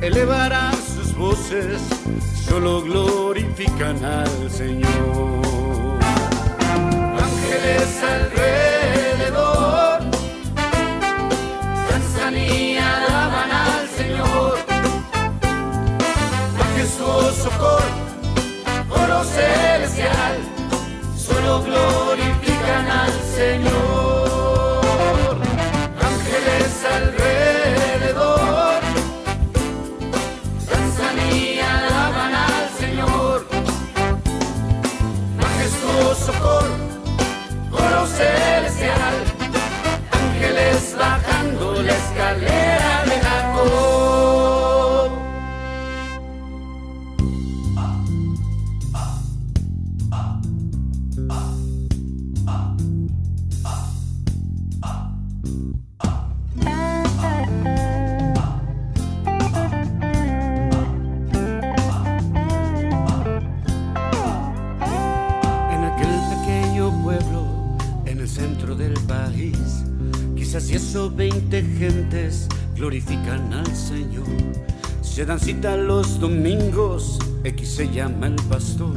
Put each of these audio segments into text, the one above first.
elevarán sus voces, solo glorifican al Señor. Ángeles alrededor danzan y alaban al Señor. Majestuoso coro celestial, solo glorifican al Señor. Ángeles alrededor danzan y alaban al Señor. Majestuoso coro celestial, ángeles bajando la escalera de Jacob. Quizás 10 o 20 gentes glorifican al Señor. Se dan cita los domingos, X se llama el pastor,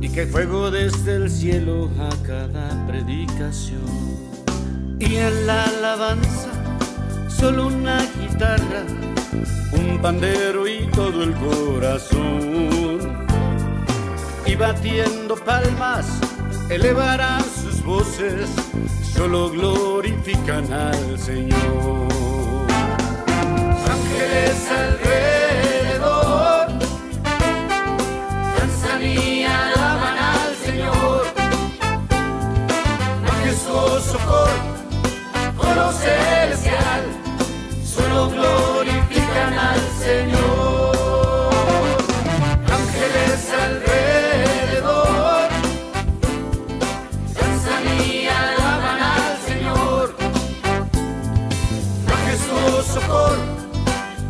y cae fuego desde el cielo a cada predicación. Y en la alabanza, solo una guitarra, un pandero y todo el corazón. Y batiendo palmas, elevarán sus voces, solo glorifican al Señor. Ángeles alrededor danzan y alaban al Señor. Majestuoso coro celestial, solo glorifican al Señor. Ángeles alrededor danzan y alaban al Señor. Majestuoso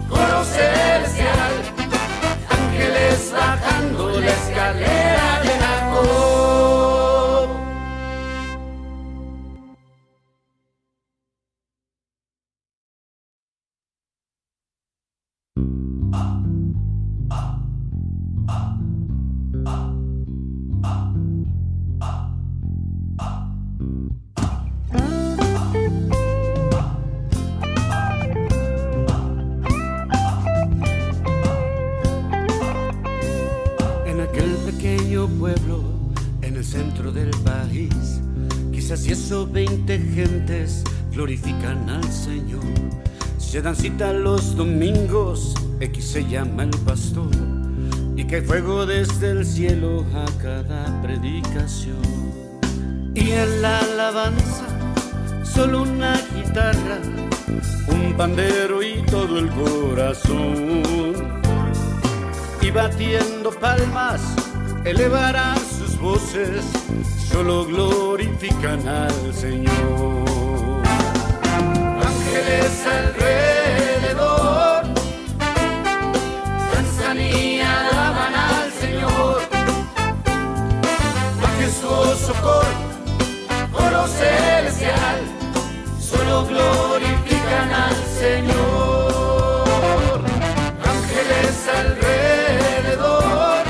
coro celestial, ángeles bajando la escalera de Jacob. Pueblo en el centro del país, quizás 10 o 20 gentes glorifican al Señor. Se dan cita los domingos, X se llama el pastor, y cae fuego desde el cielo a cada predicación. Y en la alabanza, solo una guitarra, un pandero y todo el corazón. Y batiendo palmas, elevarán sus voces, solo glorifican al Señor. Ángeles alrededor danzan y alaban al Señor. Majestuoso coro celestial, solo glorifican al Señor. Ángeles alrededor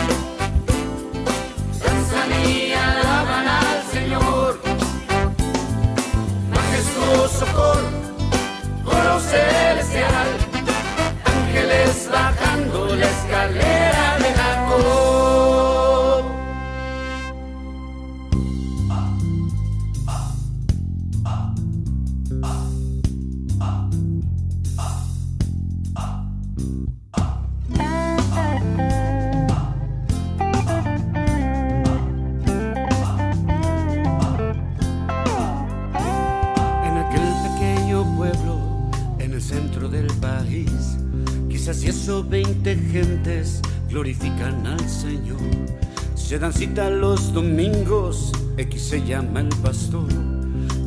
danzan y alaban al Señor. Majestuoso coro celestial, ángeles bajando la escalera de Jacob. Quizás 10 o 20 gentes glorifican al Señor. Se dan cita los domingos, X se llama el pastor,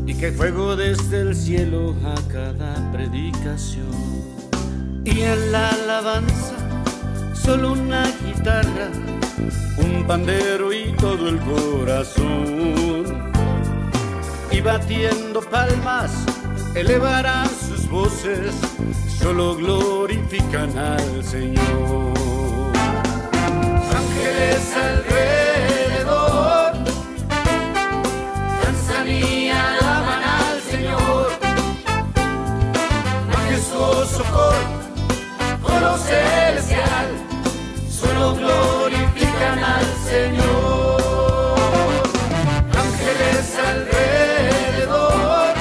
y cae fuego desde el cielo a cada predicación. Y en la alabanza, solo una guitarra, un pandero y todo el corazón. Y batiendo palmas, elevarán sus voces solo glorifican al Señor. Ángeles alrededor danzan y alaban al Señor. Majestuoso coro celestial solo glorifican al Señor. Ángeles alrededor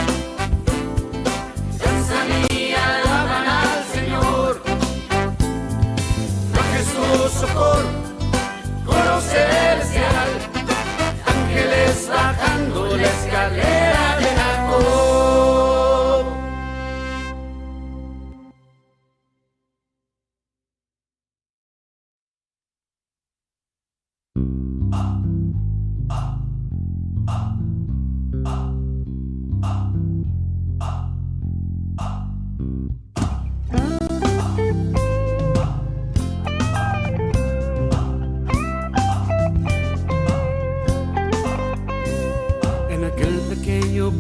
danzan y alaban al Señor. Majestuoso coro celestial, ángeles bajando la escalera de Jacob.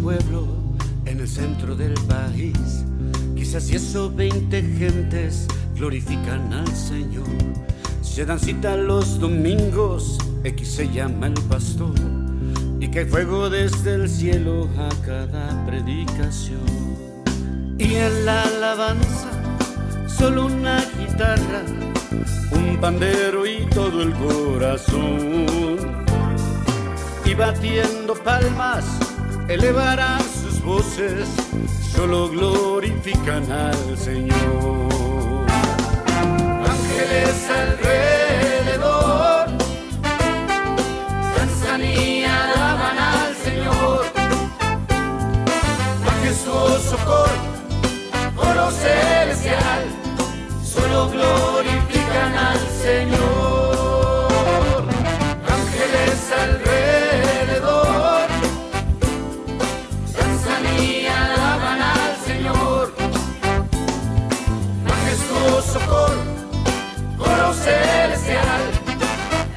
Pueblo en el centro del país, quizás 10 o 20 gentes glorifican al Señor. Se dan cita los domingos, X se llama el pastor, y cae fuego desde el cielo a cada predicación. Y en la alabanza solo una guitarra, un pandero y todo el corazón, y batiendo palmas elevarán sus voces, solo glorifican al Señor. Ángeles alrededor danzan y alaban al Señor. Majestuoso coro celestial solo glorifican al Señor. Ángeles alrededor y alaban al Señor. Majestuoso coro celestial,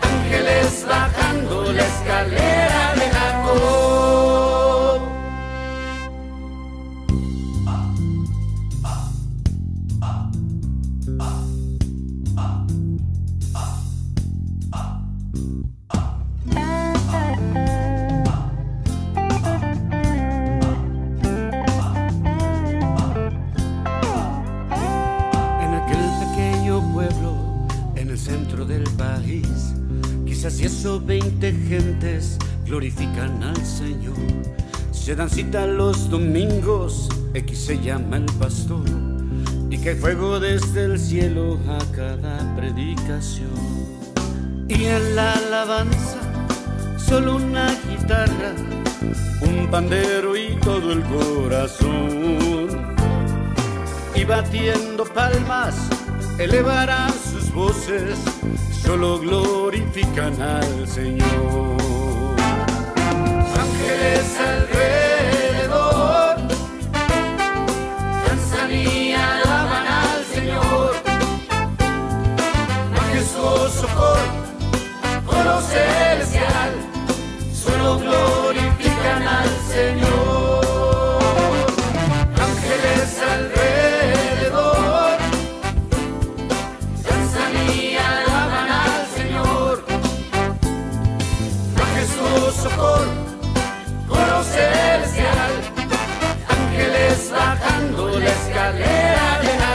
ángeles bajando la escalera de Jacob. Del país, quizás 10 o 20 gentes glorifican al Señor. Se dan cita los domingos, X se llama el pastor, y cae fuego desde el cielo a cada predicación. Y en la alabanza solo una guitarra, un pandero y todo el corazón, y batiendo palmas elevarán sus voces, solo glorifican al Señor. Ángeles alrededor danzan y alaban al Señor. Majestuoso coro celestial solo glorifican al Señor. Ángeles alrededor danzan y alaban al Señor. Majestuoso coro celestial, ángeles bajando la escalera de Jacob.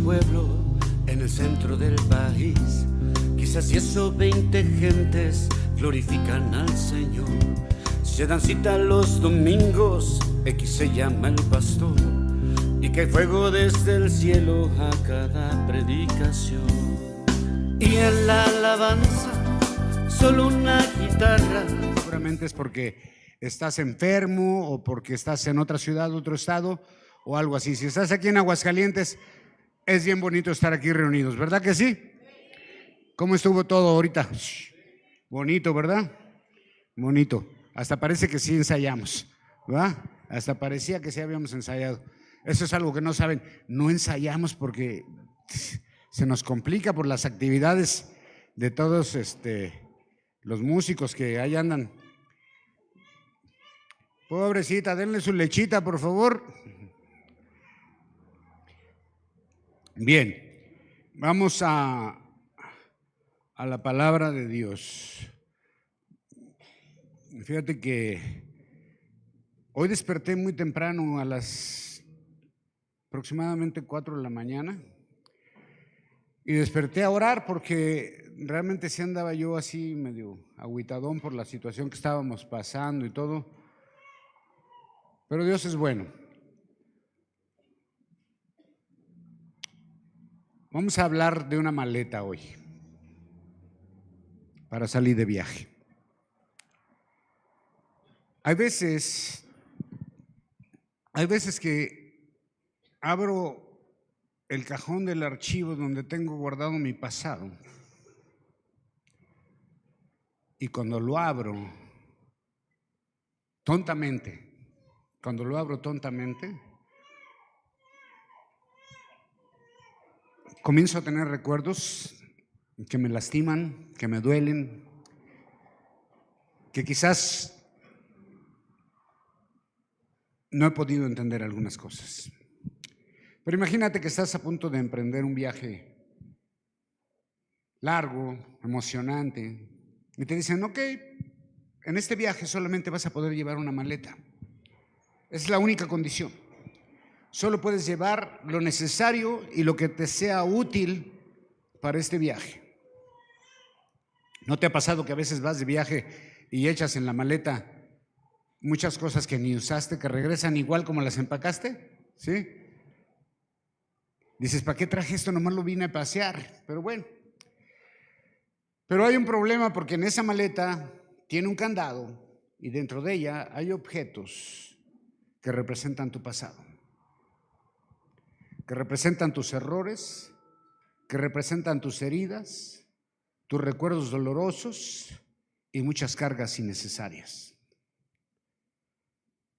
Pueblo en el centro del país, quizás 10 o 20 gentes glorifican al Señor. Se dan cita los domingos, X se llama el pastor, y cae fuego desde el cielo a cada predicación. Y en la alabanza solo una guitarra. Seguramente es porque estás enfermo o porque estás en otra ciudad, otro estado, o algo así. Si estás aquí en Aguascalientes, es bien bonito estar aquí reunidos, ¿verdad que sí? ¿Cómo estuvo todo ahorita? Bonito, ¿verdad? Bonito. Hasta parece que sí ensayamos, ¿verdad? Hasta parecía que sí habíamos ensayado. Eso es algo que no saben. No ensayamos porque se nos complica por las actividades de todos los músicos que ahí andan. Pobrecita, denle su lechita, por favor. Bien, vamos a la palabra de Dios. Fíjate que hoy desperté muy temprano, a las aproximadamente 4 de la mañana, y desperté a orar porque realmente sí andaba yo así medio agüitadón por la situación que estábamos pasando y todo. Pero Dios es bueno. Vamos a hablar de una maleta hoy para salir de viaje. Hay veces que abro el cajón del archivo donde tengo guardado mi pasado y cuando lo abro tontamente, comienzo a tener recuerdos que me lastiman, que me duelen, que quizás no he podido entender algunas cosas. Pero imagínate que estás a punto de emprender un viaje largo, emocionante, y te dicen, ok, en este viaje solamente vas a poder llevar una maleta. Es la única condición. Solo puedes llevar lo necesario y lo que te sea útil para este viaje. ¿No te ha pasado que a veces vas de viaje y echas en la maleta muchas cosas que ni usaste, que regresan igual como las empacaste? ¿Sí? Dices, ¿para qué traje esto? Nomás lo vine a pasear. Pero bueno. Pero hay un problema porque en esa maleta tiene un candado y dentro de ella hay objetos que representan tu pasado, que representan tus errores, que representan tus heridas, tus recuerdos dolorosos y muchas cargas innecesarias.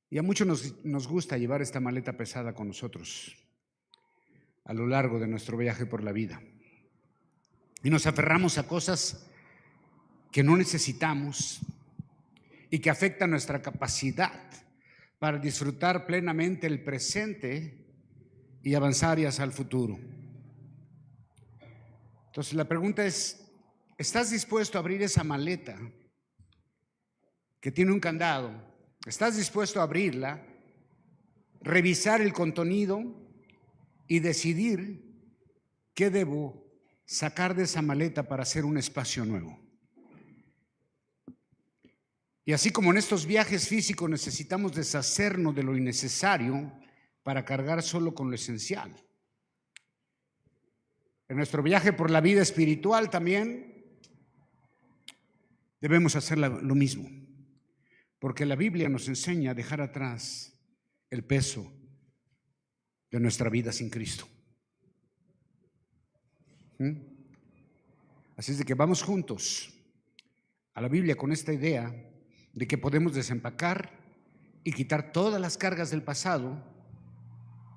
Y a muchos nos gusta llevar esta maleta pesada con nosotros a lo largo de nuestro viaje por la vida. Y nos aferramos a cosas que no necesitamos y que afectan nuestra capacidad para disfrutar plenamente el presente y avanzar hacia el futuro. Entonces la pregunta es, ¿estás dispuesto a abrir esa maleta que tiene un candado? ¿Estás dispuesto a abrirla, revisar el contenido y decidir qué debo sacar de esa maleta para hacer un espacio nuevo? Y así como en estos viajes físicos necesitamos deshacernos de lo innecesario para cargar solo con lo esencial, en nuestro viaje por la vida espiritual también debemos hacer lo mismo, porque la Biblia nos enseña a dejar atrás el peso de nuestra vida sin Cristo. Así es de que vamos juntos a la Biblia con esta idea de que podemos desempacar y quitar todas las cargas del pasado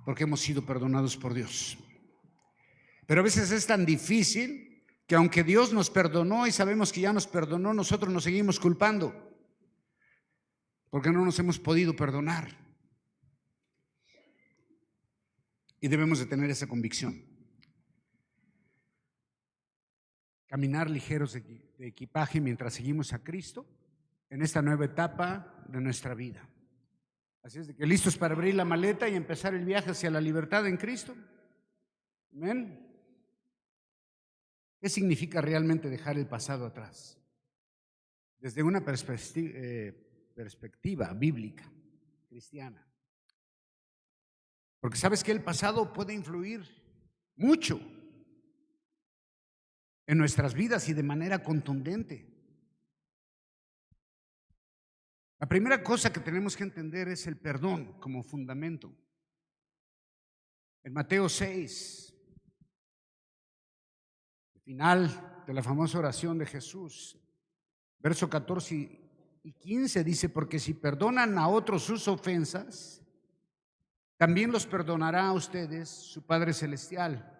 porque hemos sido perdonados por Dios. Pero a veces es tan difícil que aunque Dios nos perdonó y sabemos que ya nos perdonó, nosotros nos seguimos culpando porque no nos hemos podido perdonar. Y debemos de tener esa convicción. Caminar ligeros de equipaje mientras seguimos a Cristo en esta nueva etapa de nuestra vida. Así es de que listos para abrir la maleta y empezar el viaje hacia la libertad en Cristo. Amén. ¿Qué significa realmente dejar el pasado atrás? Desde una perspectiva bíblica, cristiana. Porque sabes que el pasado puede influir mucho en nuestras vidas y de manera contundente. La primera cosa que tenemos que entender es el perdón como fundamento. En Mateo 6, al final de la famosa oración de Jesús, verso 14 y 15 dice: porque si perdonan a otros sus ofensas, también los perdonará a ustedes su Padre Celestial.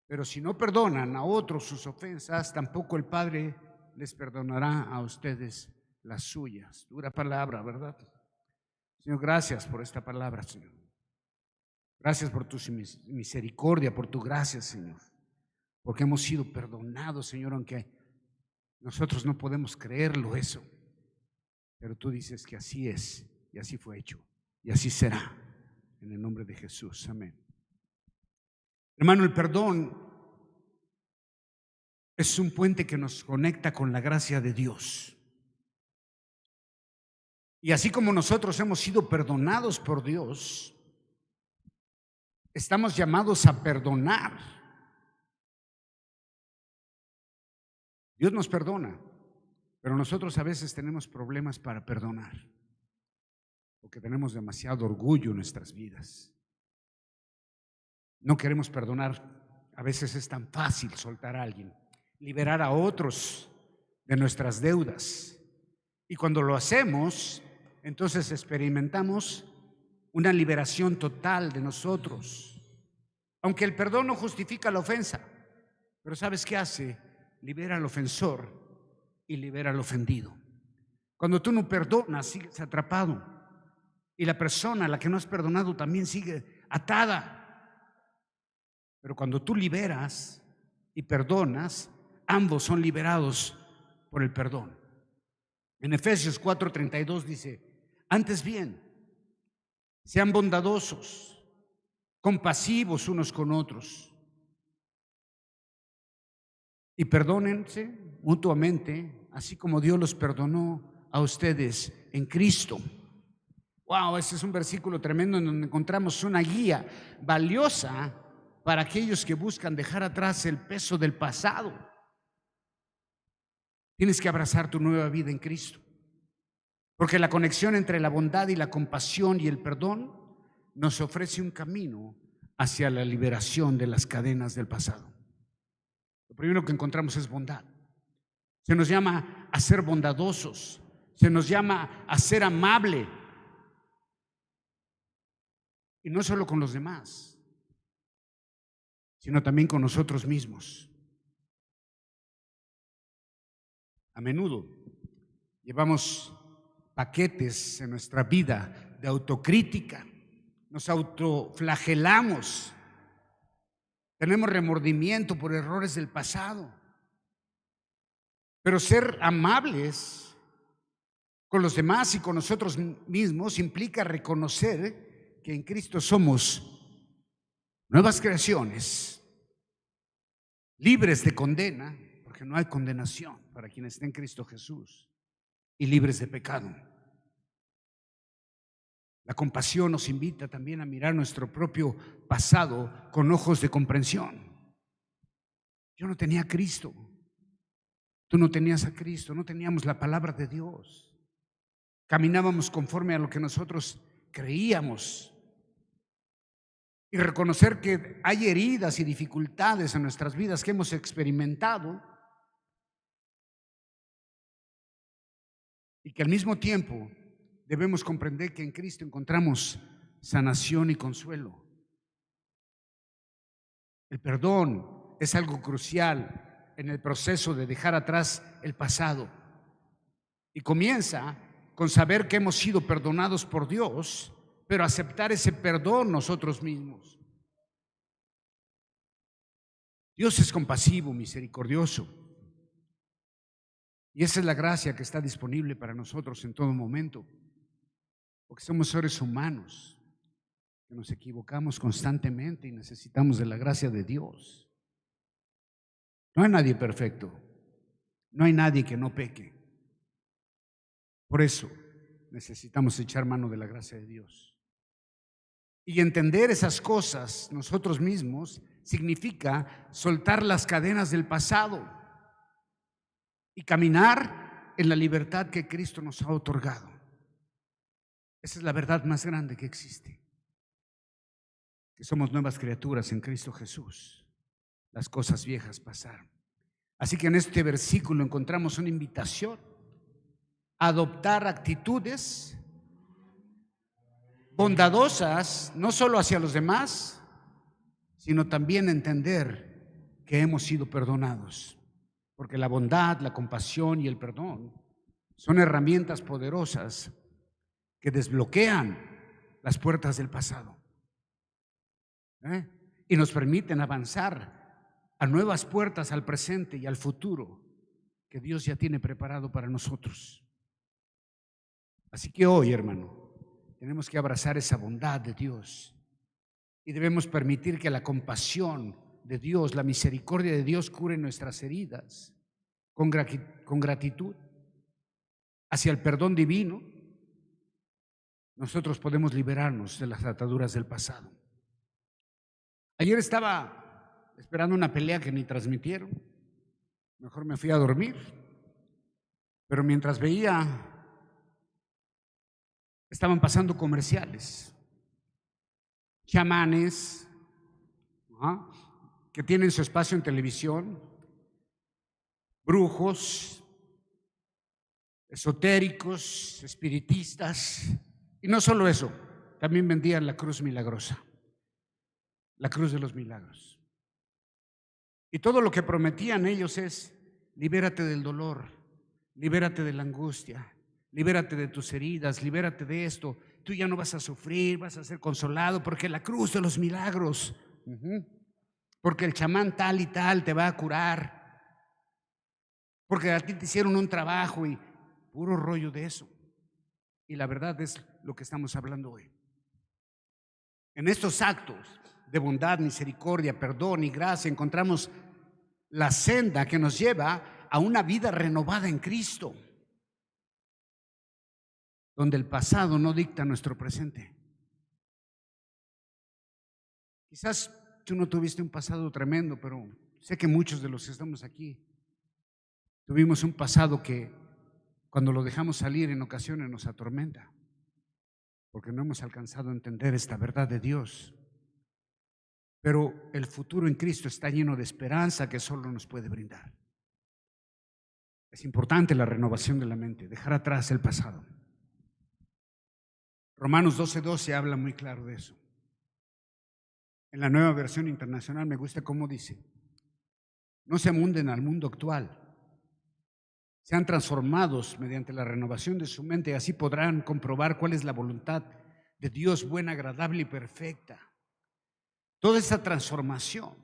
Pero si no perdonan a otros sus ofensas, tampoco el Padre les perdonará a ustedes las suyas. Dura palabra, ¿verdad? Señor, gracias por esta palabra, Señor. Gracias por tu misericordia, por tu gracia, Señor. Porque hemos sido perdonados, Señor, aunque nosotros no podemos creerlo eso. Pero tú dices que así es, y así fue hecho, y así será. En el nombre de Jesús, amén. Hermano, el perdón es un puente que nos conecta con la gracia de Dios. Y así como nosotros hemos sido perdonados por Dios, estamos llamados a perdonar. Dios nos perdona, pero nosotros a veces tenemos problemas para perdonar, porque tenemos demasiado orgullo en nuestras vidas. No queremos perdonar. A veces es tan fácil soltar a alguien, liberar a otros de nuestras deudas. Y cuando lo hacemos, entonces experimentamos una liberación total de nosotros. Aunque el perdón no justifica la ofensa, pero ¿sabes qué hace? Libera al ofensor y libera al ofendido. Cuando tú no perdonas, sigues atrapado, y la persona a la que no has perdonado también sigue atada. Pero cuando tú liberas y perdonas, ambos son liberados por el perdón. En Efesios 4:32 dice: antes bien, sean bondadosos, compasivos unos con otros, y perdónense mutuamente, así como Dios los perdonó a ustedes en Cristo. Wow, ese es un versículo tremendo en donde encontramos una guía valiosa para aquellos que buscan dejar atrás el peso del pasado. Tienes que abrazar tu nueva vida en Cristo, porque la conexión entre la bondad y la compasión y el perdón nos ofrece un camino hacia la liberación de las cadenas del pasado. Lo primero que encontramos es bondad. Se nos llama a ser bondadosos, se nos llama a ser amable, y no solo con los demás, sino también con nosotros mismos. A menudo llevamos paquetes en nuestra vida de autocrítica, nos autoflagelamos, tenemos remordimiento por errores del pasado. Pero ser amables con los demás y con nosotros mismos implica reconocer que en Cristo somos nuevas creaciones, libres de condena, porque no hay condenación para quienes estén en Cristo Jesús, y libres de pecado. La compasión nos invita también a mirar nuestro propio pasado con ojos de comprensión. Yo no tenía a Cristo, tú no tenías a Cristo, no teníamos la palabra de Dios, caminábamos conforme a lo que nosotros creíamos. Y reconocer que hay heridas y dificultades en nuestras vidas que hemos experimentado, y que al mismo tiempo debemos comprender que en Cristo encontramos sanación y consuelo. El perdón es algo crucial en el proceso de dejar atrás el pasado, y comienza con saber que hemos sido perdonados por Dios, pero aceptar ese perdón nosotros mismos. Dios es compasivo, misericordioso, y esa es la gracia que está disponible para nosotros en todo momento, porque somos seres humanos que nos equivocamos constantemente y necesitamos de la gracia de Dios. No hay nadie perfecto, no hay nadie que no peque. Por eso necesitamos echar mano de la gracia de Dios. Y entender esas cosas nosotros mismos significa soltar las cadenas del pasado y caminar en la libertad que Cristo nos ha otorgado. Esa es la verdad más grande que existe. que somos nuevas criaturas en Cristo Jesús. Las cosas viejas pasaron. Así que en este versículo encontramos una invitación a adoptar actitudes bondadosas, no solo hacia los demás, sino también entender que hemos sido perdonados. Porque la bondad, la compasión y el perdón son herramientas poderosas que desbloquean las puertas del pasado y nos permiten avanzar a nuevas puertas al presente y al futuro que Dios ya tiene preparado para nosotros. Así que hoy, hermano, tenemos que abrazar esa bondad de Dios y debemos permitir que la compasión de Dios, la misericordia de Dios cure nuestras heridas con gratitud hacia el perdón divino. Nosotros podemos liberarnos de las ataduras del pasado. Ayer estaba esperando una pelea que ni transmitieron. Mejor me fui a dormir. Pero mientras veía, estaban pasando comerciales. Chamanes, que tienen su espacio en televisión, brujos, esotéricos, espiritistas. Y no solo eso, también vendían la cruz milagrosa, la cruz de los milagros. Y todo lo que prometían ellos es: libérate del dolor, libérate de la angustia, libérate de tus heridas, libérate de esto. Tú ya no vas a sufrir, vas a ser consolado, porque la cruz de los milagros, porque el chamán tal y tal te va a curar, porque a ti te hicieron un trabajo, y puro rollo de eso. Y la verdad es lo que estamos hablando hoy. En estos actos de bondad, misericordia, perdón y gracia encontramos la senda que nos lleva a una vida renovada en Cristo, donde el pasado no dicta nuestro presente. Quizás tú no tuviste un pasado tremendo, pero sé que muchos de los que estamos aquí tuvimos un pasado que cuando lo dejamos salir en ocasiones nos atormenta, porque no hemos alcanzado a entender esta verdad de Dios. Pero el futuro en Cristo está lleno de esperanza que solo nos puede brindar. Es importante la renovación de la mente, dejar atrás el pasado. Romanos 12:12 habla muy claro de eso. En la Nueva Versión Internacional me gusta cómo dice: no se amunden al mundo actual, sean transformados mediante la renovación de su mente, y así podrán comprobar cuál es la voluntad de Dios, buena, agradable y perfecta. Toda esa transformación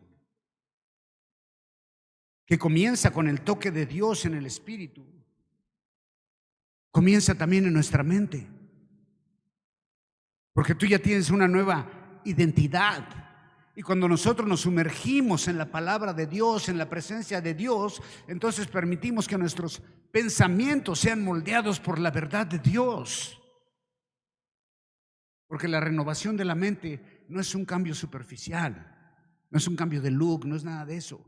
que comienza con el toque de Dios en el Espíritu, comienza también en nuestra mente, porque tú ya tienes una nueva identidad. Y cuando nosotros nos sumergimos en la palabra de Dios, en la presencia de Dios, entonces permitimos que nuestros pensamientos sean moldeados por la verdad de Dios. Porque la renovación de la mente no es un cambio superficial, no es un cambio de look, no es nada de eso.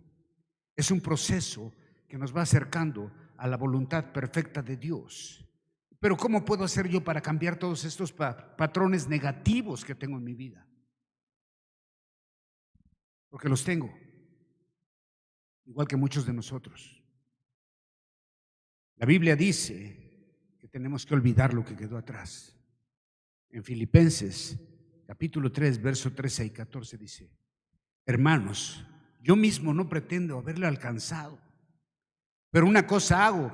Es un proceso que nos va acercando a la voluntad perfecta de Dios. Pero ¿cómo puedo hacer yo para cambiar todos estos patrones negativos que tengo en mi vida? Porque los tengo, igual que muchos de nosotros. La Biblia dice que tenemos que olvidar lo que quedó atrás. En Filipenses capítulo 3, verso 13 y 14 dice: hermanos, yo mismo no pretendo haberle alcanzado, pero una cosa hago,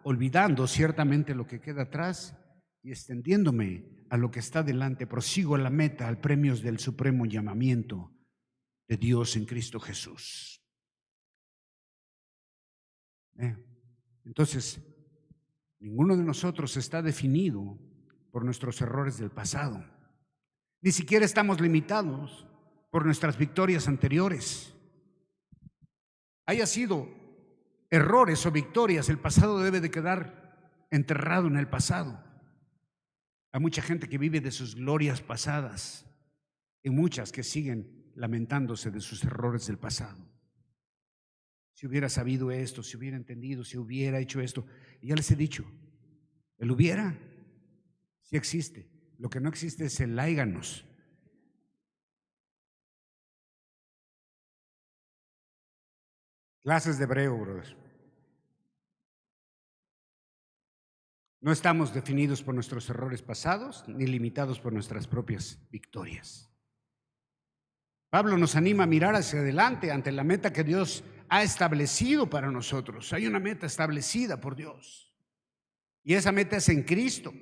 olvidando ciertamente lo que queda atrás y extendiéndome a lo que está delante, prosigo a la meta, al premio del supremo llamamiento de Dios en Cristo Jesús. Entonces, ninguno de nosotros está definido por nuestros errores del pasado. Ni siquiera estamos limitados por nuestras victorias anteriores. Haya sido errores o victorias, el pasado debe de quedar enterrado en el pasado. Hay mucha gente que vive de sus glorias pasadas y muchas que siguen lamentándose de sus errores del pasado. Si hubiera sabido esto, si hubiera entendido, si hubiera hecho esto. Y ya les he dicho, el hubiera sí existe. Lo que no existe es el láiganos. Clases de hebreo, brother. No estamos definidos por nuestros errores pasados ni limitados por nuestras propias victorias. Pablo nos anima a mirar hacia adelante ante la meta que Dios ha establecido para nosotros. Hay una meta establecida por Dios y esa meta es en Cristo.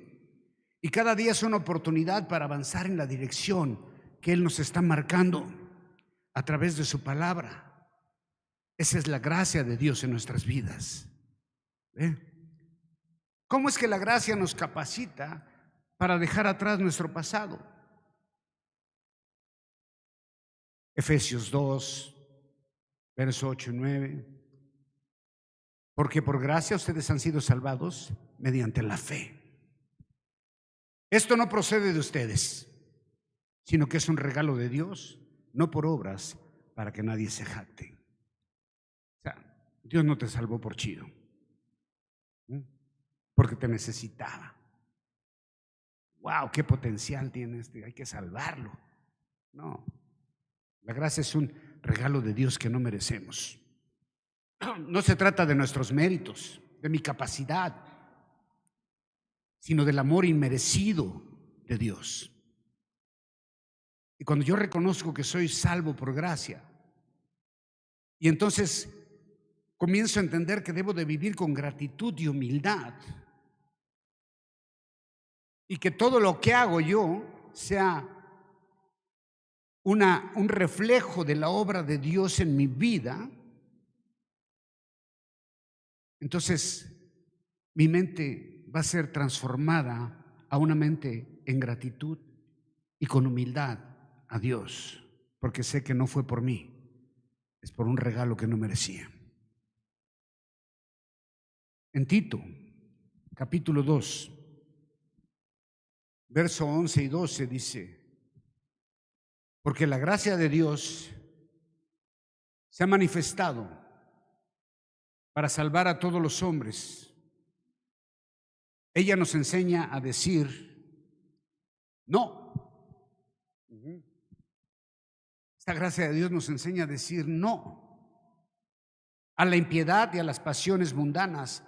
Y cada día es una oportunidad para avanzar en la dirección que Él nos está marcando a través de su palabra. Esa es la gracia de Dios en nuestras vidas. ¿Cómo es que la gracia nos capacita para dejar atrás nuestro pasado? Efesios 2, verso 8 y 9. Porque por gracia ustedes han sido salvados mediante la fe. Esto no procede de ustedes, sino que es un regalo de Dios, no por obras, para que nadie se jacte. O sea, Dios no te salvó por chido, porque te necesitaba. ¡Wow! ¡Qué potencial tiene este! Hay que salvarlo. No, la gracia es un regalo de Dios que no merecemos. No se trata de nuestros méritos, de mi capacidad, sino del amor inmerecido de Dios. Y cuando yo reconozco que soy salvo por gracia, y entonces comienzo a entender que debo de vivir con gratitud y humildad, y que todo lo que hago yo sea un reflejo de la obra de Dios en mi vida, entonces mi mente va a ser transformada a una mente en gratitud y con humildad a Dios, porque sé que no fue por mí, es por un regalo que no merecía. En Tito, capítulo 2, verso 11 y 12 dice: porque la gracia de Dios se ha manifestado para salvar a todos los hombres. Ella nos enseña a decir no. Esta gracia de Dios nos enseña a decir no a la impiedad y a las pasiones mundanas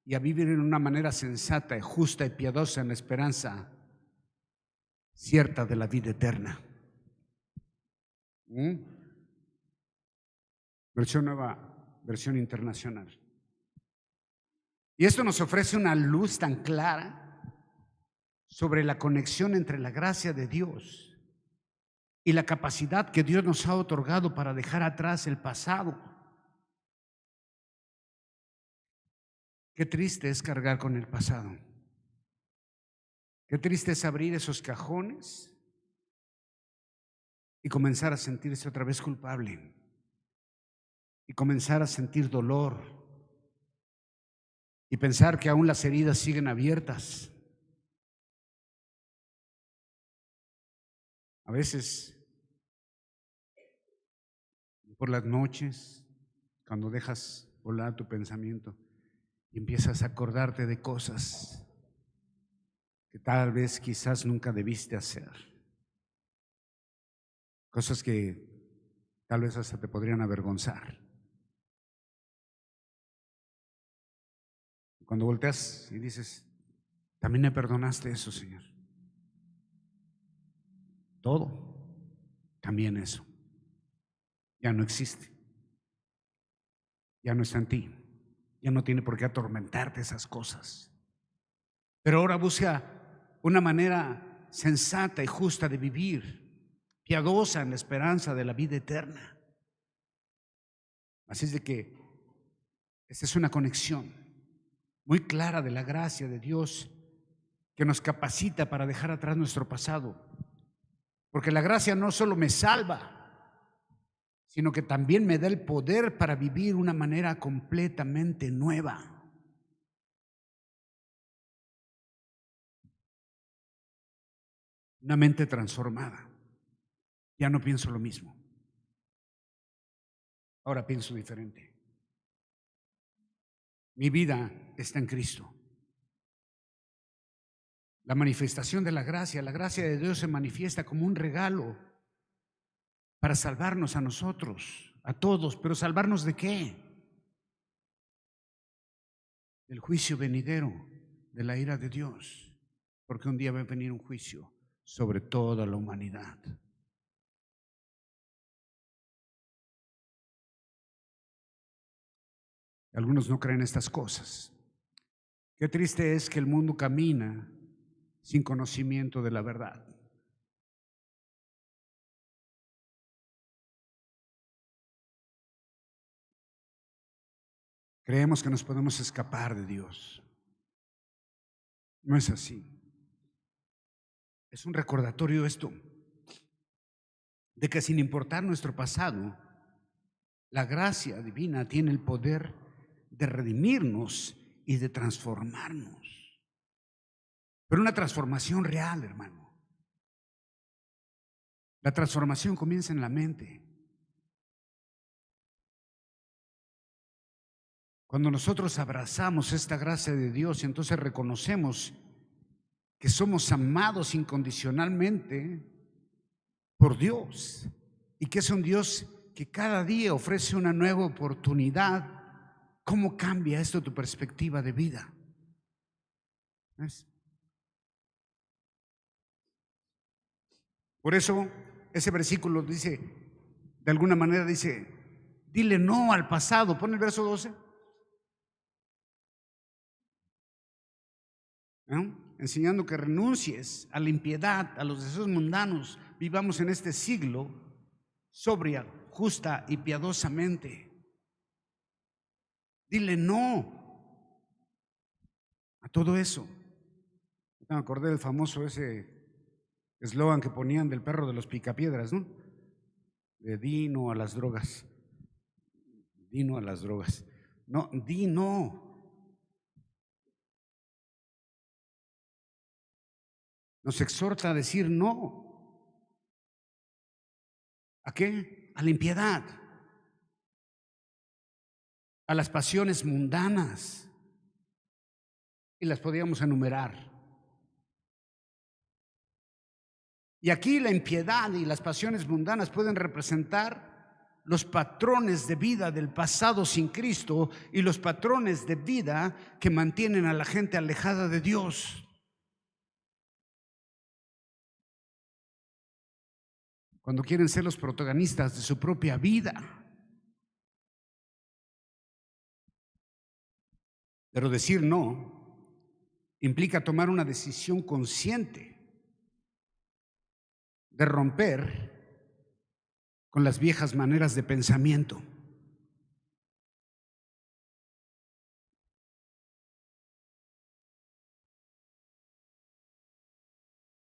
y a vivir en una manera sensata, justa y piadosa en la esperanza cierta de la vida eterna. Versión nueva, versión internacional. Y esto nos ofrece una luz tan clara sobre la conexión entre la gracia de Dios y la capacidad que Dios nos ha otorgado para dejar atrás el pasado. Qué triste es cargar con el pasado. Qué triste es abrir esos cajones y comenzar a sentirse otra vez culpable y comenzar a sentir dolor y pensar que aún las heridas siguen abiertas. A veces, por las noches, cuando dejas volar tu pensamiento y empiezas a acordarte de cosas que tal vez quizás nunca debiste hacer, cosas que tal vez hasta te podrían avergonzar. Cuando volteas y dices: también me perdonaste eso, Señor. Todo, también eso. Ya no existe. Ya no está en ti. Ya no tiene por qué atormentarte esas cosas. Pero ahora busca una manera sensata y justa de vivir, piadosa en la esperanza de la vida eterna. Así es de que esta es una conexión muy clara de la gracia de Dios que nos capacita para dejar atrás nuestro pasado. Porque la gracia no solo me salva, sino que también me da el poder para vivir una manera completamente nueva. Una mente transformada. Ya no pienso lo mismo. Ahora pienso diferente. Mi vida está en Cristo. La manifestación de la gracia de Dios se manifiesta como un regalo para salvarnos a nosotros, a todos, pero ¿salvarnos de qué? Del juicio venidero, de la ira de Dios, porque un día va a venir un juicio sobre toda la humanidad. Algunos no creen estas cosas. Qué triste es que el mundo camina sin conocimiento de la verdad. Creemos que nos podemos escapar de Dios. No es así. Es un recordatorio esto, de que sin importar nuestro pasado, la gracia divina tiene el poder de redimirnos y de transformarnos. Pero una transformación real, hermano. La transformación comienza en la mente. Cuando nosotros abrazamos esta gracia de Dios y entonces reconocemos que somos amados incondicionalmente por Dios y que es un Dios que cada día ofrece una nueva oportunidad, ¿cómo cambia esto tu perspectiva de vida? ¿Ves? Por eso ese versículo dice, de alguna manera dice, dile no al pasado. Pon el verso 12. ¿No? Enseñando que renuncies a la impiedad, a los deseos mundanos, vivamos en este siglo sobria, justa y piadosamente. Dile no a todo eso. Me acordé del famoso ese eslogan que ponían del perro de los picapiedras, ¿no? De di no a las drogas. Di no a las drogas. No, di no. Nos exhorta a decir no. ¿A qué? A la impiedad, a las pasiones mundanas. Y las podíamos enumerar. Y aquí la impiedad y las pasiones mundanas pueden representar los patrones de vida del pasado sin Cristo y los patrones de vida que mantienen a la gente alejada de Dios. Cuando quieren ser los protagonistas de su propia vida. Pero decir no implica tomar una decisión consciente de romper con las viejas maneras de pensamiento.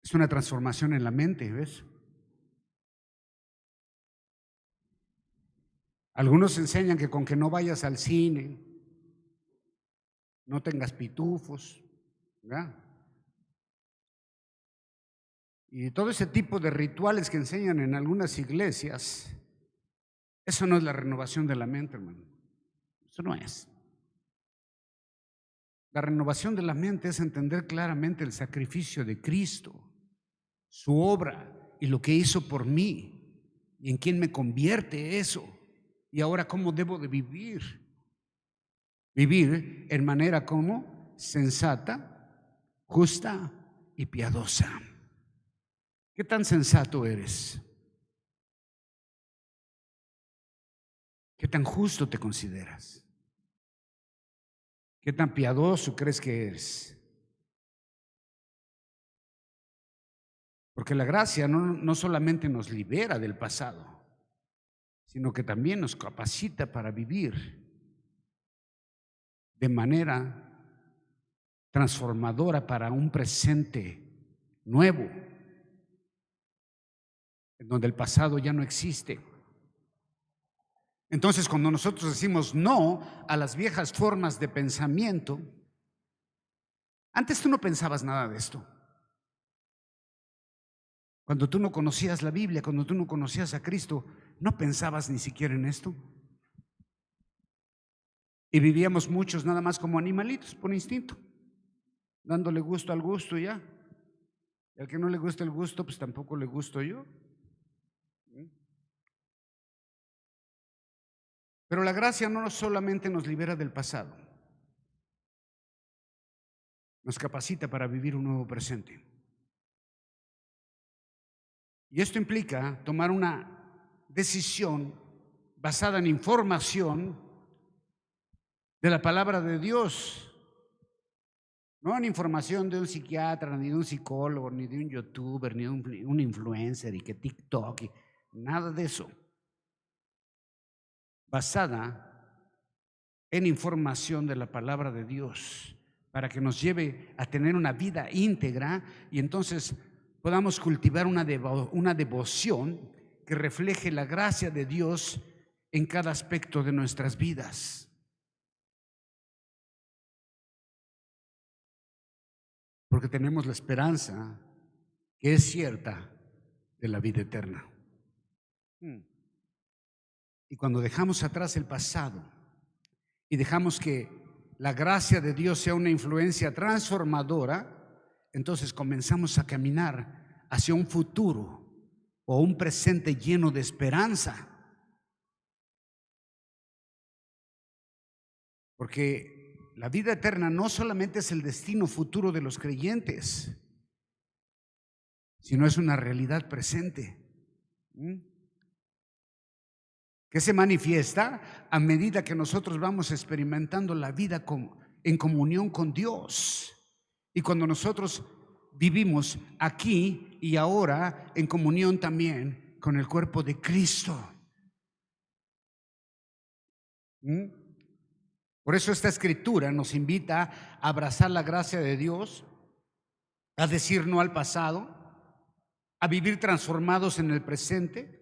Es una transformación en la mente, ¿ves? Algunos enseñan que con que no vayas al cine, no tengas pitufos, ¿verdad? Y todo ese tipo de rituales que enseñan en algunas iglesias, eso no es la renovación de la mente, hermano. Eso no es. La renovación de la mente es entender claramente el sacrificio de Cristo, su obra y lo que hizo por mí, y en quién me convierte eso, y ahora cómo debo de vivir. Vivir en manera como sensata, justa y piadosa. ¿Qué tan sensato eres? ¿Qué tan justo te consideras? ¿Qué tan piadoso crees que eres? Porque la gracia no solamente nos libera del pasado, sino que también nos capacita para vivir de manera transformadora para un presente nuevo, en donde el pasado ya no existe. Entonces, cuando nosotros decimos no a las viejas formas de pensamiento, antes tú no pensabas nada de esto. Cuando tú no conocías la Biblia, cuando tú no conocías a Cristo, no pensabas ni siquiera en esto. Y vivíamos muchos nada más como animalitos, por instinto, dándole gusto al gusto y ya. Y al que no le gusta el gusto, pues tampoco le gusto yo. Pero la gracia no solamente nos libera del pasado, nos capacita para vivir un nuevo presente. Y esto implica tomar una decisión basada en información de la palabra de Dios, no en información de un psiquiatra, ni de un psicólogo, ni de un youtuber, ni de un influencer y que TikTok, y nada de eso. Basada en información de la palabra de Dios, para que nos lleve a tener una vida íntegra y entonces podamos cultivar una devoción que refleje la gracia de Dios en cada aspecto de nuestras vidas. Porque tenemos la esperanza que es cierta de la vida eterna. Y cuando dejamos atrás el pasado y dejamos que la gracia de Dios sea una influencia transformadora, entonces comenzamos a caminar hacia un futuro o un presente lleno de esperanza. Porque la vida eterna no solamente es el destino futuro de los creyentes, sino es una realidad presente, que se manifiesta a medida que nosotros vamos experimentando la vida en comunión con Dios. Y cuando nosotros vivimos aquí y ahora en comunión también con el cuerpo de Cristo. Por eso esta escritura nos invita a abrazar la gracia de Dios, a decir no al pasado, a vivir transformados en el presente,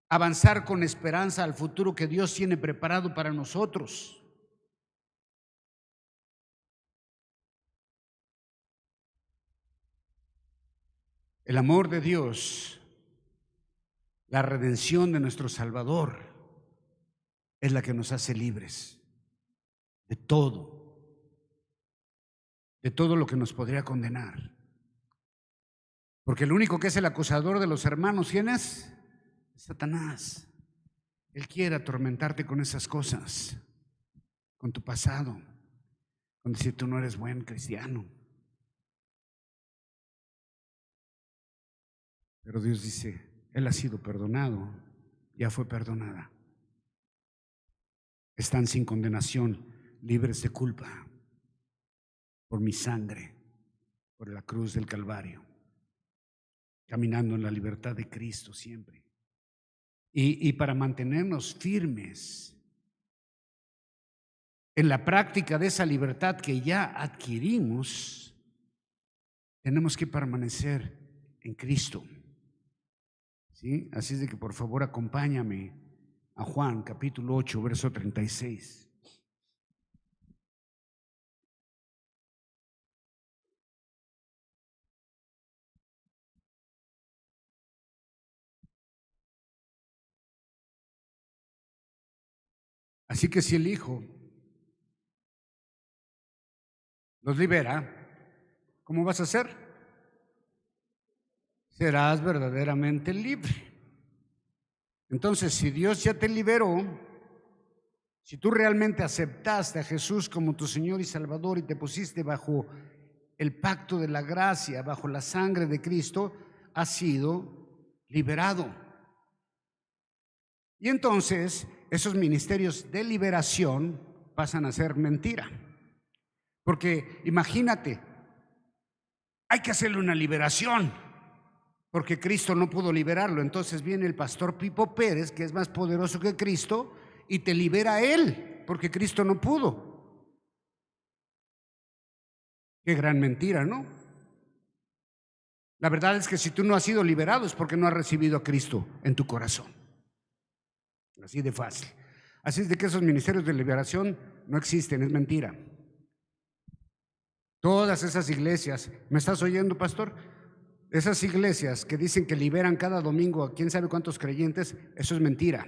avanzar con esperanza al futuro que Dios tiene preparado para nosotros. El amor de Dios, la redención de nuestro Salvador, es la que nos hace libres de todo lo que nos podría condenar. Porque el único que es el acusador de los hermanos, ¿quién es? Satanás. Él quiere atormentarte con esas cosas, con tu pasado, con decir tú no eres buen cristiano. Pero Dios dice, él ha sido perdonado, ya fue perdonada. Están sin condenación, libres de culpa, por mi sangre, por la cruz del Calvario, caminando en la libertad de Cristo siempre. Y para mantenernos firmes en la práctica de esa libertad que ya adquirimos, tenemos que permanecer en Cristo. ¿Sí? Así es de que por favor acompáñame a Juan capítulo 8, verso 36. Así que si el Hijo los libera, ¿cómo vas a ser? Serás verdaderamente libre. Entonces, si Dios ya te liberó, si tú realmente aceptaste a Jesús como tu Señor y Salvador y te pusiste bajo el pacto de la gracia, bajo la sangre de Cristo, has sido liberado. Y entonces esos ministerios de liberación pasan a ser mentira. Porque imagínate, hay que hacerle una liberación, porque Cristo no pudo liberarlo. Entonces viene el pastor Pipo Pérez, que es más poderoso que Cristo, y te libera a él, porque Cristo no pudo. Qué gran mentira, ¿no? La verdad es que si tú no has sido liberado es porque no has recibido a Cristo en tu corazón. Así de fácil. Así es de que esos ministerios de liberación no existen, es mentira. Todas esas iglesias, ¿me estás oyendo, pastor? Esas iglesias que dicen que liberan cada domingo a quién sabe cuántos creyentes, eso es mentira.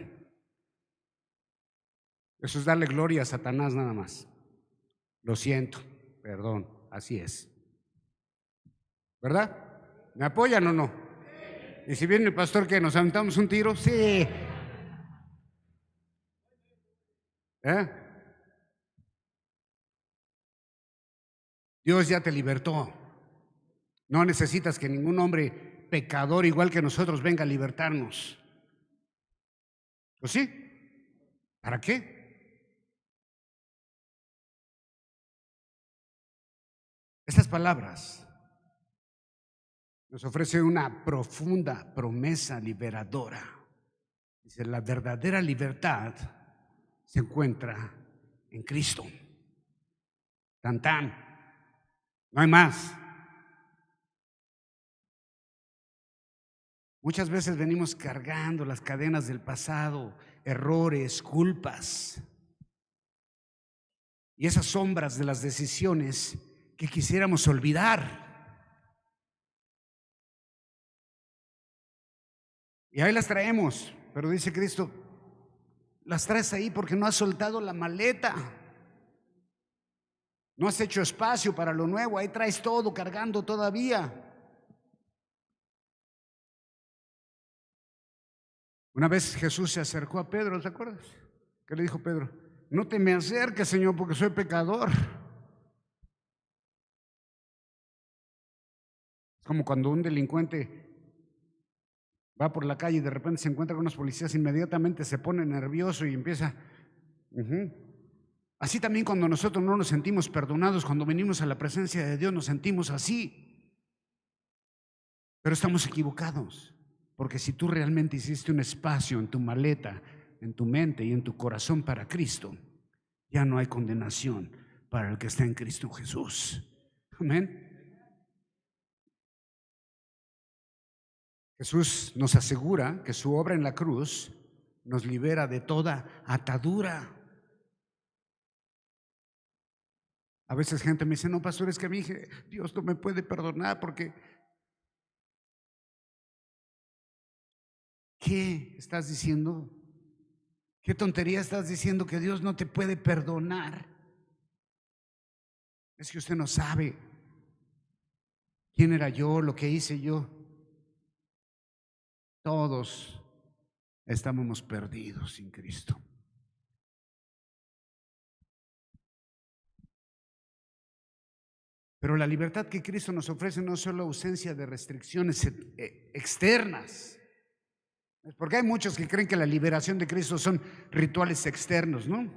Eso es darle gloria a Satanás nada más. Lo siento, perdón, así es. ¿Verdad? ¿Me apoyan o no? Y si viene el pastor, ¿que nos aventamos un tiro? Sí. ¿Eh? Dios ya te libertó. No necesitas que ningún hombre pecador igual que nosotros venga a libertarnos. ¿Pues sí? ¿Para qué? Estas palabras nos ofrecen una profunda promesa liberadora. Dice, la verdadera libertad se encuentra en Cristo. Tan tan. No hay más. Muchas veces venimos cargando las cadenas del pasado, errores, culpas y esas sombras de las decisiones que quisiéramos olvidar. Y ahí las traemos, pero dice Cristo, las traes ahí porque no has soltado la maleta. No has hecho espacio para lo nuevo, ahí traes todo cargando todavía. Una vez Jesús se acercó a Pedro, ¿te acuerdas? ¿Qué le dijo Pedro? No te me acerques, Señor, porque soy pecador. Es como cuando un delincuente va por la calle y de repente se encuentra con unos policías, inmediatamente se pone nervioso y empieza. Así también cuando nosotros no nos sentimos perdonados, cuando venimos a la presencia de Dios nos sentimos así. Pero estamos equivocados, porque si tú realmente hiciste un espacio en tu maleta, en tu mente y en tu corazón para Cristo, ya no hay condenación para el que está en Cristo Jesús. Amén. Jesús nos asegura que su obra en la cruz nos libera de toda atadura. A veces gente me dice, no, pastor, es que a mí Dios no me puede perdonar porque... ¿Qué estás diciendo? ¿Qué tontería estás diciendo que Dios no te puede perdonar? Es que usted no sabe quién era yo, lo que hice yo. Todos estábamos perdidos sin Cristo. Pero la libertad que Cristo nos ofrece no es solo ausencia de restricciones externas. Porque hay muchos que creen que la liberación de Cristo son rituales externos, ¿no?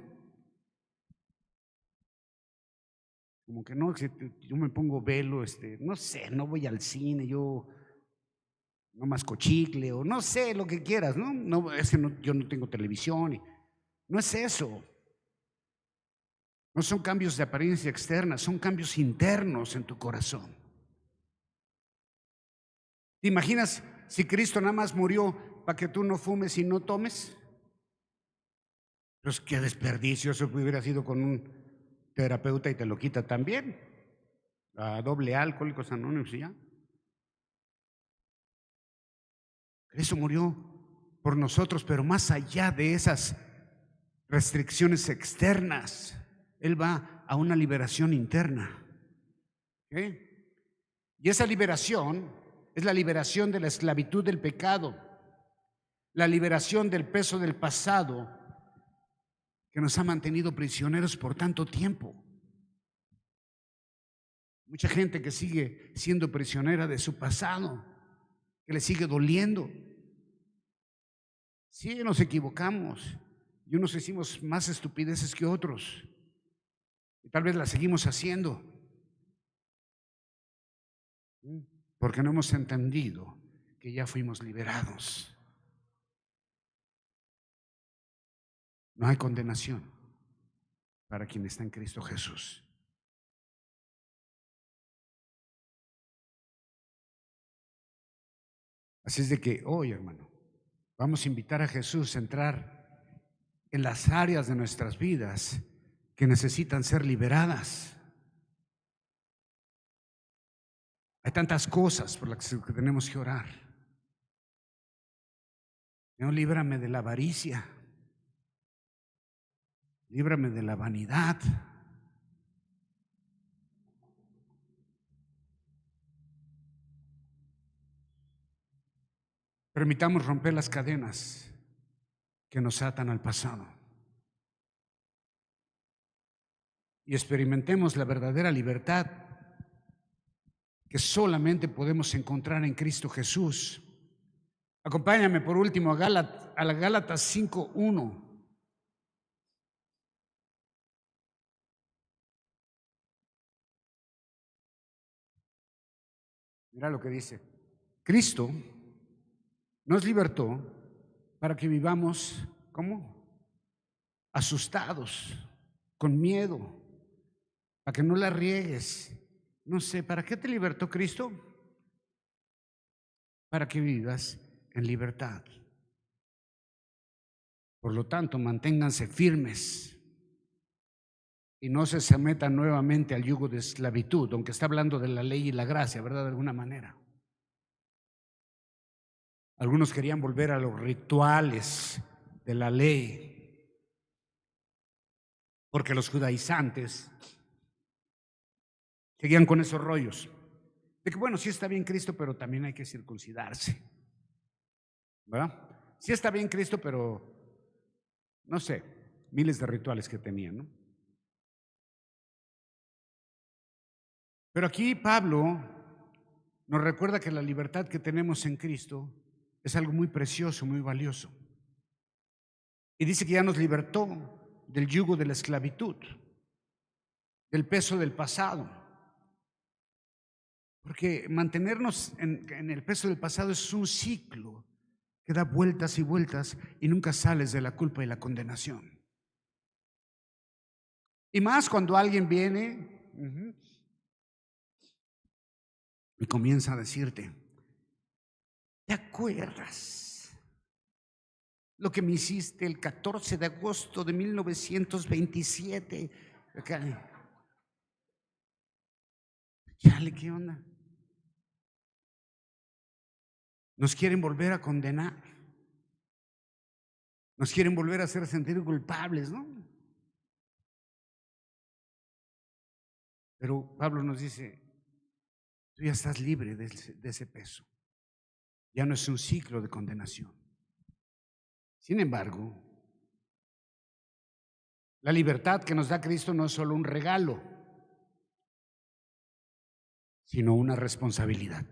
Como que no, si yo me pongo velo, no sé, no voy al cine, yo no masco chicle o no sé, lo que quieras, ¿no? No, es que yo no tengo televisión. No es eso. No son cambios de apariencia externa, son cambios internos en tu corazón. ¿Te imaginas si Cristo nada más murió para que tú no fumes y no tomes? Pues qué desperdicio, eso hubiera sido con un terapeuta y te lo quita también. A doble Alcohólicos Anónimos y ya. Cristo murió por nosotros, pero más allá de esas restricciones externas, Él va a una liberación interna. ¿Okay? Y esa liberación es la liberación de la esclavitud del pecado, la liberación del peso del pasado que nos ha mantenido prisioneros por tanto tiempo. Mucha gente que sigue siendo prisionera de su pasado, que le sigue doliendo. Sí, nos equivocamos y unos hicimos más estupideces que otros y tal vez las seguimos haciendo porque no hemos entendido que ya fuimos liberados. No hay condenación para quien está en Cristo Jesús. Así es de que hoy, hermano, vamos a invitar a Jesús a entrar en las áreas de nuestras vidas que necesitan ser liberadas. Hay tantas cosas por las que tenemos que orar. Señor, líbrame de la avaricia, líbrame de la vanidad. Permitamos romper las cadenas que nos atan al pasado. y experimentemos la verdadera libertad que solamente podemos encontrar en Cristo Jesús. Acompáñame por último a la Gálatas 5:1. Mira lo que dice. Cristo nos libertó para que vivamos, ¿cómo? Asustados, con miedo, para que no la riegues. No sé, ¿para qué te libertó Cristo? Para que vivas en libertad. Por lo tanto, manténganse firmes y no se sometan nuevamente al yugo de esclavitud, aunque está hablando de la ley y la gracia, ¿verdad? De alguna manera. Algunos querían volver a los rituales de la ley, porque los judaizantes seguían con esos rollos de que, bueno, sí está bien Cristo, pero también hay que circuncidarse, ¿verdad? Sí está bien Cristo, pero no sé, miles de rituales que tenían, ¿no? Pero aquí Pablo nos recuerda que la libertad que tenemos en Cristo es algo muy precioso, muy valioso. Y dice que ya nos libertó del yugo de la esclavitud, del peso del pasado. Porque mantenernos en el peso del pasado es un ciclo que da vueltas y vueltas y nunca sales de la culpa y la condenación. Y más cuando alguien viene y comienza a decirte, ¿te acuerdas lo que me hiciste el 14 de agosto de 1927? Chale, ¿qué onda? Nos quieren volver a condenar. Nos quieren volver a hacer sentir culpables, ¿no? Pero Pablo nos dice, tú ya estás libre de ese peso. Ya no es un ciclo de condenación. Sin embargo, la libertad que nos da Cristo no es solo un regalo, sino una responsabilidad.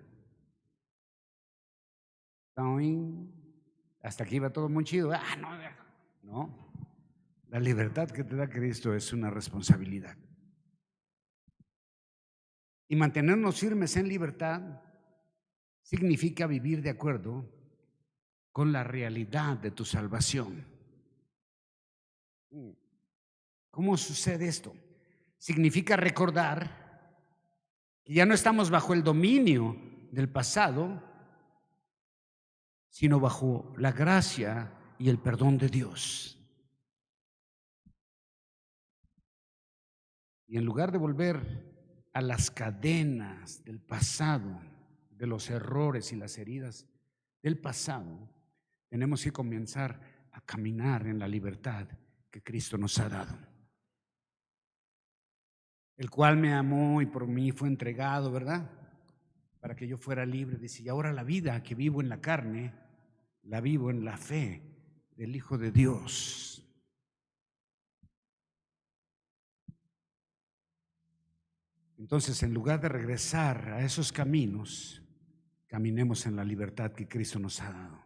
Hasta aquí va todo muy chido. No. La libertad que te da Cristo es una responsabilidad. Y mantenernos firmes en libertad significa vivir de acuerdo con la realidad de tu salvación. ¿Cómo sucede esto? Significa recordar que ya no estamos bajo el dominio del pasado, sino bajo la gracia y el perdón de Dios. Y en lugar de volver a las cadenas del pasado, de los errores y las heridas del pasado, tenemos que comenzar a caminar en la libertad que Cristo nos ha dado, el cual me amó y por mí fue entregado, ¿verdad? Para que yo fuera libre. Dice, y ahora la vida que vivo en la carne, la vivo en la fe del Hijo de Dios. Entonces, en lugar de regresar a esos caminos, caminemos en la libertad que Cristo nos ha dado.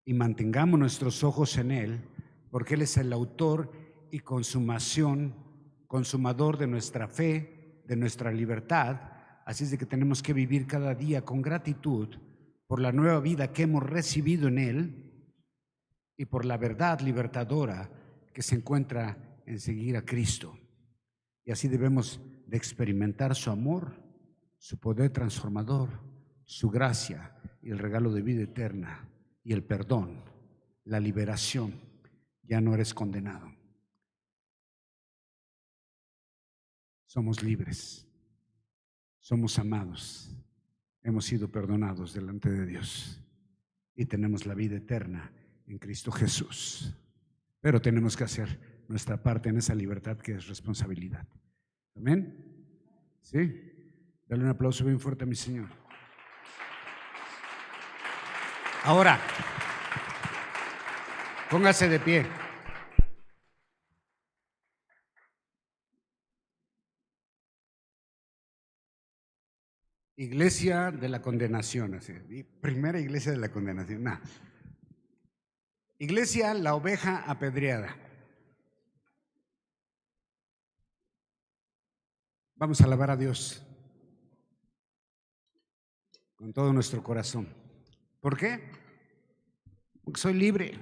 Y mantengamos nuestros ojos en Él, porque Él es el autor y consumador de nuestra fe, de nuestra libertad. Así es de que tenemos que vivir cada día con gratitud por la nueva vida que hemos recibido en Él y por la verdad libertadora que se encuentra en seguir a Cristo. Y así debemos de experimentar su amor, su poder transformador, su gracia y el regalo de vida eterna y el perdón, la liberación. Ya no eres condenado. Somos libres, somos amados, hemos sido perdonados delante de Dios y tenemos la vida eterna en Cristo Jesús. Pero tenemos que hacer nuestra parte en esa libertad que es responsabilidad. ¿Amén? ¿Sí? Dale un aplauso bien fuerte a mi Señor. Ahora, póngase de pie. iglesia de la condenación, así, primera iglesia de la condenación, no. Iglesia, la oveja apedreada. Vamos a alabar a Dios con todo nuestro corazón. ¿Por qué? Porque soy libre.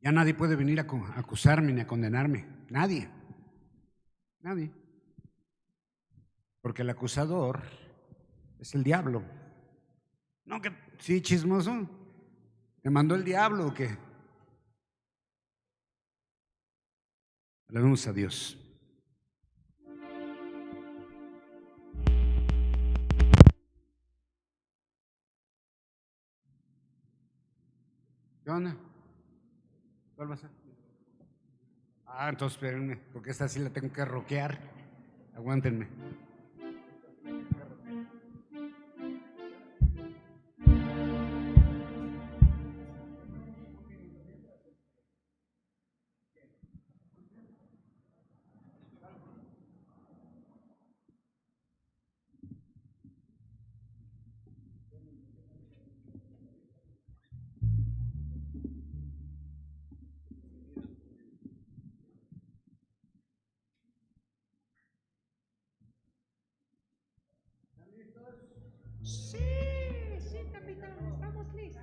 Ya nadie puede venir a acusarme ni a condenarme. Nadie. Nadie. Porque el acusador es el diablo. No, que sí, chismoso. ¿Te mandó el diablo o qué? Alabamos a Dios. ¿Qué onda? ¿Cuál va a ser? Entonces espérenme, porque esta sí la tengo que rockear. Aguántenme. Sí, sí, capitán, estamos listos.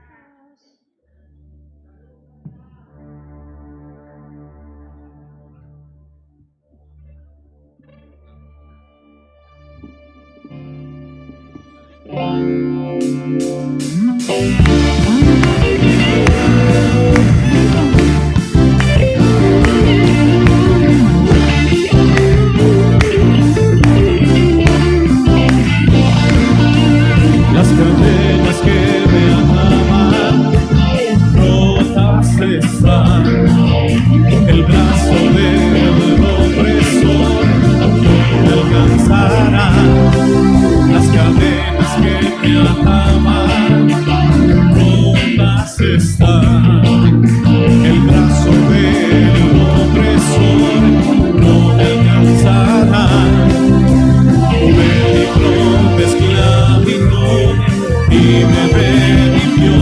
Las cadenas que me ataban rotas están, el brazo del opresor no me alcanzará. Las cadenas que me ataban rotas están, el brazo del opresor no me alcanzará. Me libró de esclavitud y me redimió,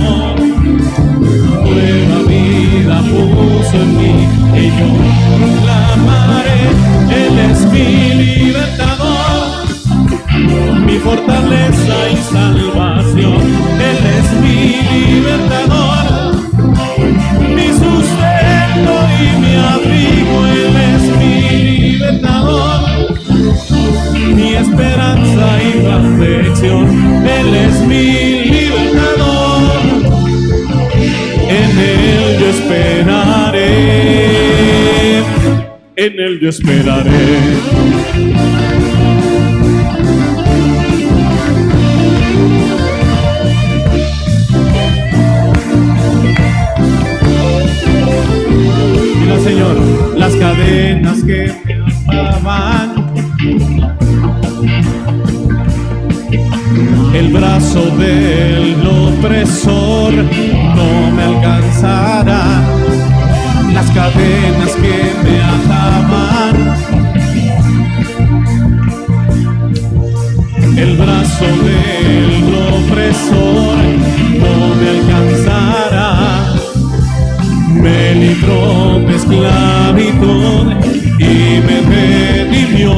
nueva vida puso en mí y yo proclamaré. Él es mi libertador, mi fortaleza y salvación. Él es mi libertador, mi sustento y mi abrigo. Él es mi libertador, mi esperanza y protección. Él es mi libertador, en Él yo esperaré, en Él yo esperaré. Mira, Señor, las cadenas que me ataban, el brazo del opresor no me alcanzará. Las cadenas que me ataban, el brazo del opresor no me alcanzará. Me libró de esclavitud y me redimió,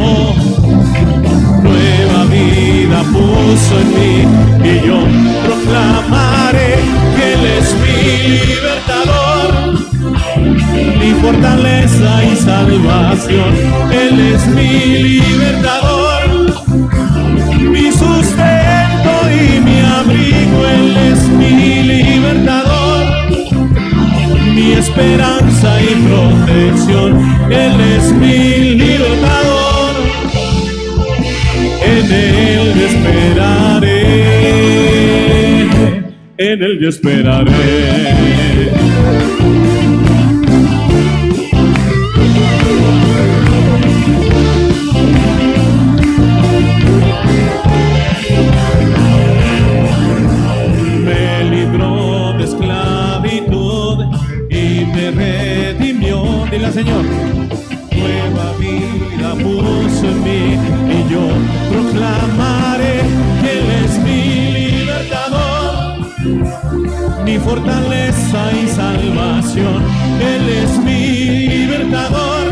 nueva vida puso en mí y yo proclamaré que Él es mi libertador, mi fortaleza y salvación. Él es mi libertador, mi sustento y mi abrigo. Él es mi libertador, mi esperanza y protección. Él es mi libertador, en Él yo esperaré, en Él yo esperaré. Me libró de esclavitud y me redimió. Dile al Señor, nueva vida puso en mí y yo proclamaré que Él es mi libertador, mi fortaleza y salvación. Él es mi libertador,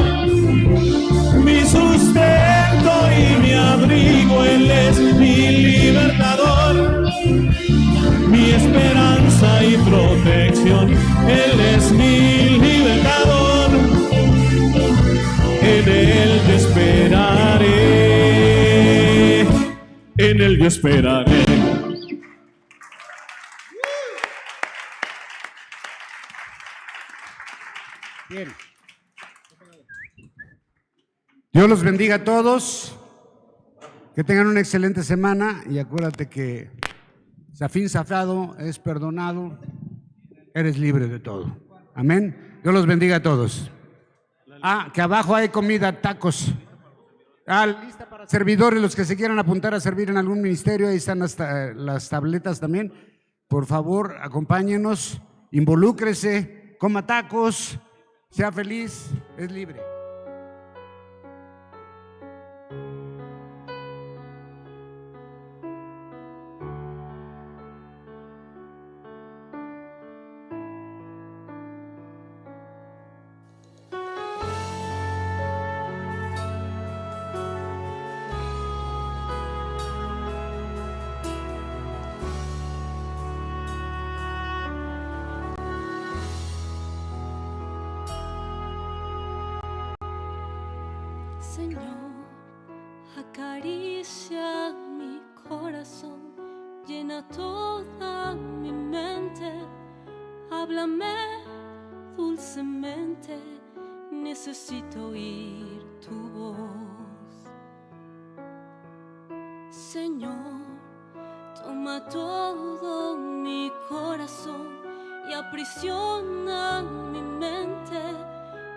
mi sustento y mi abrigo. Él es mi libertador, mi esperanza y protección. Él es mi libertador, en Él yo esperaré, en Él yo esperaré. Bien. Dios los bendiga a todos. Que tengan una excelente semana y acuérdate que Zafín zafado es perdonado, eres libre de todo. Amén. Dios los bendiga a todos. Que abajo hay comida, tacos. Lista para servidores, los que se quieran apuntar a servir en algún ministerio, ahí están las tabletas también. Por favor, acompáñenos, involúcrese, coma tacos, sea feliz, es libre. Señor, acaricia mi corazón, llena toda mi mente, háblame dulcemente, necesito oír tu voz. Señor, toma todo mi corazón y aprisiona mi mente,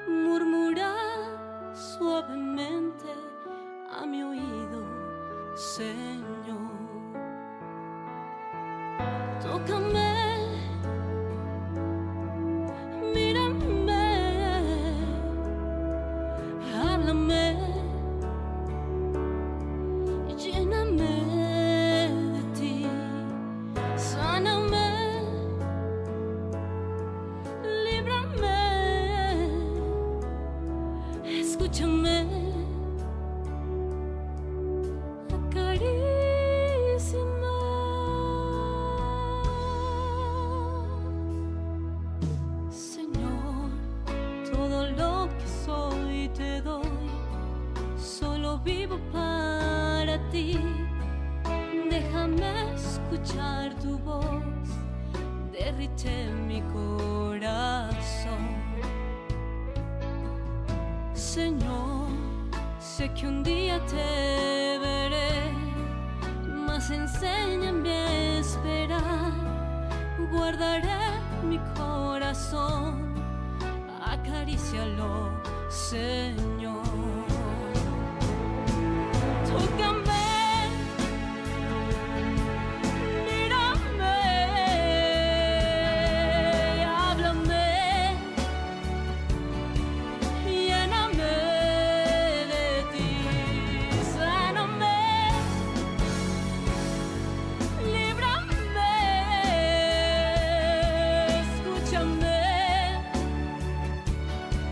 murmura suavemente a mi oído, Señor. Tócame, mírame, háblame, lléname de ti, sáname, líbrame, escúchame, acaríciame. Señor, todo lo que soy te doy, solo vivo para ti. Déjame escuchar tu voz, derrite mi corazón. Señor, sé que un día te veré, mas enséñame a esperar. Guardaré mi corazón, acarícialo, Señor.